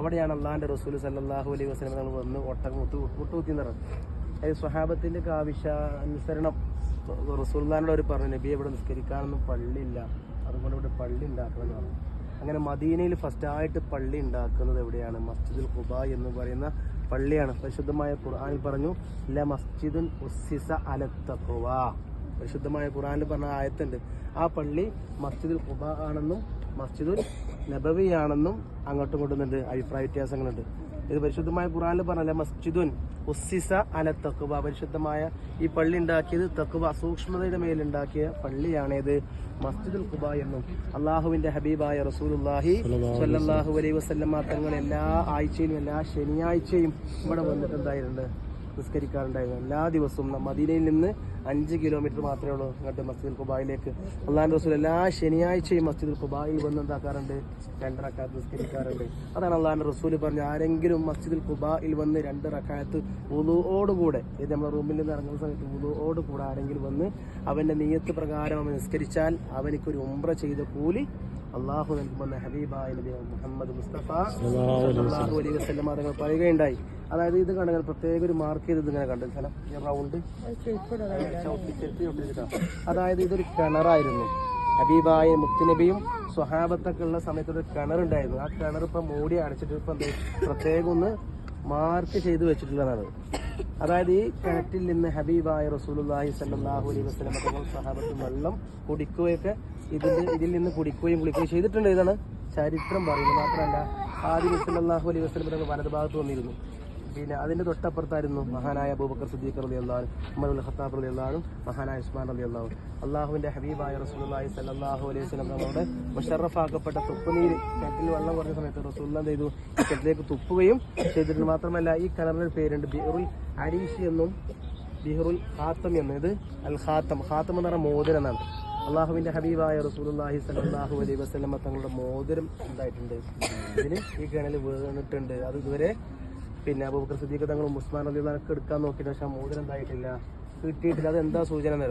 അവിടെയാണ് അള്ളാഹിന്റെ റസൂൽ സല്ലല്ലാഹു അലൈഹി വസല്ലം തങ്ങൾ വന്ന് ഒട്ടകം മുട്ടുകുത്തി എന്ന് പറഞ്ഞു. അതായത് സ്വഹാബത്തിന്റെ ആവശ്യാനുസരണം റസൂലുള്ളാഹിനോട് അവർ പറഞ്ഞു, നബി ഇവിടെ നിസ്കരിക്കാനൊന്നും പള്ളിയില്ല, അതുകൊണ്ട് ഇവിടെ പള്ളി ഉണ്ടാക്കണം എന്ന് പറഞ്ഞു. അങ്ങനെ മദീനയിൽ ഫസ്റ്റായിട്ട് പള്ളി ഉണ്ടാക്കുന്നത് എവിടെയാണ്? മസ്ജിദുൽ ഖുബാ എന്ന് പറയുന്ന പള്ളിയാണ്. പരിശുദ്ധമായ ഖുർആനിൽ പറഞ്ഞു ല മസ്ജിദുൻ ഉസ്സിസ അല തഖ്വ. പരിശുദ്ധമായ ഖുർആനിൽ പറഞ്ഞ ആയത്തുണ്ട്. ആ പള്ളി മസ്ജിദുൽ ഖുബാ ആണെന്നും മസ്ജിദുൽ നബവി ആണെന്നും അങ്ങോട്ടും ഇങ്ങോട്ടും അഭിപ്രായ വ്യത്യാസങ്ങളുണ്ട്. ഇത് പരിശുദ്ധമായ ഖുർആനിൽ പറഞ്ഞ മസ്ജിദുൻ ഉസ്സിസ അല തഖ്വ. പരിശുദ്ധമായ ഈ പള്ളി ഉണ്ടാക്കിയത് തഖ്വ, സൂക്ഷ്മതയുടെ മേലുണ്ടാക്കിയ പള്ളിയാണേത് മസ്ജിദുൽ ഖുബാ എന്നും അള്ളാഹുവിന്റെ ഹബീബായ റസൂലുള്ളാഹി സ്വല്ലല്ലാഹു അലൈഹി വസല്ലമ തങ്ങൾ എല്ലാ ആഴ്ചയിലും എല്ലാ ശനിയാഴ്ചയും ഇവിടെ വന്നിട്ട് എന്തായിട്ടുണ്ട്? നിസ്കരിക്കാറുണ്ടായിരുന്നു. എല്ലാ ദിവസവും മദീനയിൽ നിന്ന് 5 കിലോമീറ്റർ മാത്രമേ ഉള്ളൂ ഇങ്ങോട്ട് മസ്ജിദുൽ ഖുബായിലേക്ക്. അള്ളാഹുവിന്റെ റസൂൽ എല്ലാ ശനിയാഴ്ചയും മസ്ജിദുൽ ഖുബായിൽ വന്ന് എന്താക്കാറുണ്ട്? 2 റക്അത്ത് നിസ്കരിക്കാറുണ്ട്. അതാണ് അള്ളാഹുവിന്റെ റസൂൽ പറഞ്ഞു, ആരെങ്കിലും മസ്ജിദുൽ ഖുബായിൽ വന്ന് 2 റക്അത്ത് വുളൂഓടുകൂടെ, ഇത് നമ്മുടെ റൂമിൽ നിന്ന് ഇറങ്ങുന്ന സമയത്ത് വുളൂഓടുകൂടെ ആരെങ്കിലും വന്ന് അവന്റെ നിയ്യത്ത് പ്രകാരം അവൻ നിസ്കരിച്ചാൽ അവനിക്കൊരു ഉംറ ചെയ്ത കൂലി അള്ളാഹു നൽകുമെന്ന് ഹബീബായ നബി മുഹമ്മദ് മുസ്തഫ സല്ലല്ലാഹു അലൈഹി വസല്ലം തങ്ങൾ പറയുകയുണ്ടായി. അതായത് ഇത് കണ്ടെങ്കിൽ പ്രത്യേക ഒരു മാർക്ക് ചെയ്ത് ഇങ്ങനെ കണ്ടു സ്ഥലം റൗണ്ട്, അതായത് ഇതൊരു കിണറായിരുന്നു. ഹബീബായ മുത്തുനബിയും സ്വഹാബത്തൊക്കെ ഉള്ള സമയത്തൊരു കിണറുണ്ടായിരുന്നു. ആ കിണർ ഇപ്പം മൂടി അടച്ചിട്ട് ഇപ്പം പ്രത്യേകം ഒന്ന് മാർക്ക് ചെയ്ത് വെച്ചിട്ടുള്ളതാണ്. അതായത് ഈ കിണറ്റിൽ നിന്ന് ഹബീബായ റസൂലുള്ളാഹി സല്ലല്ലാഹു അലൈഹി വസല്ലം തങ്ങൾ സ്വഹാബത്തും വെള്ളം കുടിക്കുകയൊക്കെ ഇതിൽ നിന്ന് കുടിക്കുകയും കുളിക്കുകയും ചെയ്തിട്ടുണ്ട്. ഇതാണ് ചരിത്രം പറയുന്നത്. മാത്രമല്ല ആദ്യം സല്ലല്ലാഹു അലൈഹി വസല്ലം തങ്ങൾ വലത് ഭാഗത്ത് വന്നിരുന്നു. പിന്നെ അതിന്റെ തൊട്ടപ്പുറത്തായിരുന്നു മഹാനായ അബൂബക്കർ സിദ്ദീഖ് റളിയല്ലാഹു അൻഹു, ഉമർ ഇബ്നുൽ ഖത്താബ് റളിയല്ലാഹു അൻഹു, മഹാനായ ഉസ്മാൻ റളിയല്ലാഹു അൻഹു. അള്ളാഹുവിന്റെ ഹബീബായ റസൂലുള്ളാഹി സല്ലല്ലാഹു അലൈഹി വസല്ലം തങ്ങളുടെ മുശറഫാക്കപ്പെട്ട തുപ്പുനീര് കിണറ്റിൽ വെള്ളം കുറഞ്ഞ സമയത്ത് റസൂലുള്ളാഹി എന്ത് ചെയ്തു? കിണറ്റിലേക്ക് തുപ്പുകയും ചെയ്തിട്ടുണ്ട്. മാത്രമല്ല ഈ കിണറിന് പേരുണ്ട് ബിഹറുൽ അരീഷി എന്നും ബിഹറുൽ ഖാത്തം എന്നും. ഇത് അൽ ഖാത്തം, ഖാത്തം എന്ന് പറഞ്ഞാൽ മോതിരം എന്നാണ്. അള്ളാഹുവിന്റെ ഹബീബായ റസൂലുള്ളാഹി സല്ലല്ലാഹു അലൈഹി വസല്ലം തങ്ങളുടെ മോതിരം എന്തായിട്ടുണ്ട്? ഇതിന് ഈ കിണറിൽ വീണിട്ടുണ്ട്. അത് ഇതുവരെ പിന്നെ അബൂബക്കർ സിദ്ദീഖ് തങ്ങളും ഉസ്മാൻ റളിയല്ലാഹു അൻഹു എടുക്കാൻ നോക്കിയിട്ട് പക്ഷെ മോതിരം എന്തായിട്ടില്ല, കിട്ടിയിട്ടില്ല. അത് എന്താ സൂചന?